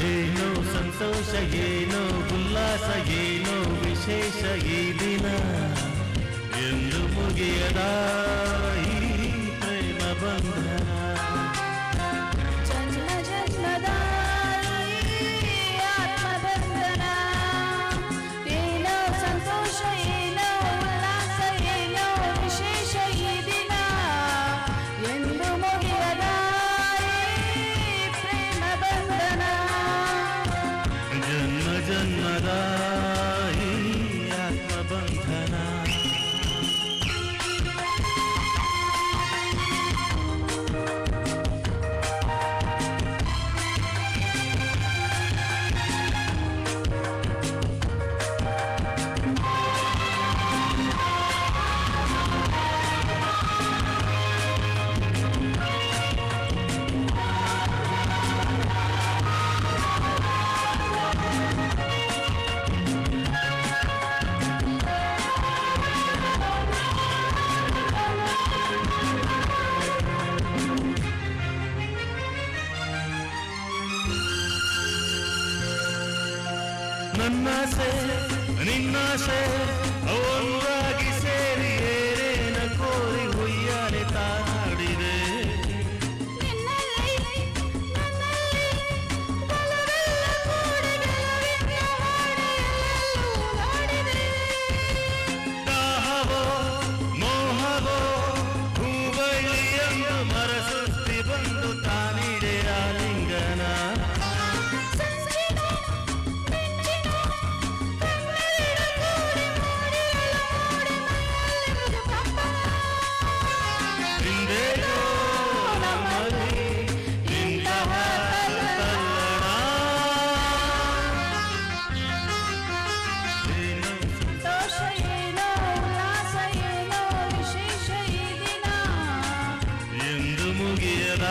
ಏನೋ ಸಂತೋಷ ಏನೋ ಉಲ್ಲಾಸ ಏನೋ ವಿಶೇಷ ಈ ದಿನ ಎಂದು ಮುಗಿಯದ ಈ ಪ್ರೇಮ ಬಂಧನ ಜನ್ಮ ಜನ್ಮದ ಆತ್ಮಬಂಧನ ಏನೋ ಸಂತೋಷ ಏನೋ ಉಲ್ಲಾಸ ಏನೋ ವಿಶೇಷ ಈ ದಿನ ಎಂದು ಮುಗಿಯದ ಪ್ರೇಮ ಬಂಧನ ಜನ್ಮ ಜನ್ಮದ ಈ ಆತ್ಮಬಂಧನ ನನ್ನಾಸೆ ನಿನ್ನಾಸೆ ಒಂದಾಗಿ ಸೇರಿ ಏರೇನ ಕೋರಿ ಹುಯ್ಯಾಲೆ ತಾನಾಡಿದೆ ದಾಹವೋ ಮೋಹವೋ ಹೂಬಳ್ಳಿಯನ್ನು ಮರಸುತ್ತಿ ಬಂದು ತಾನಿಡೆ ಆಲಿಂಗನ ಮುಗಿಯದ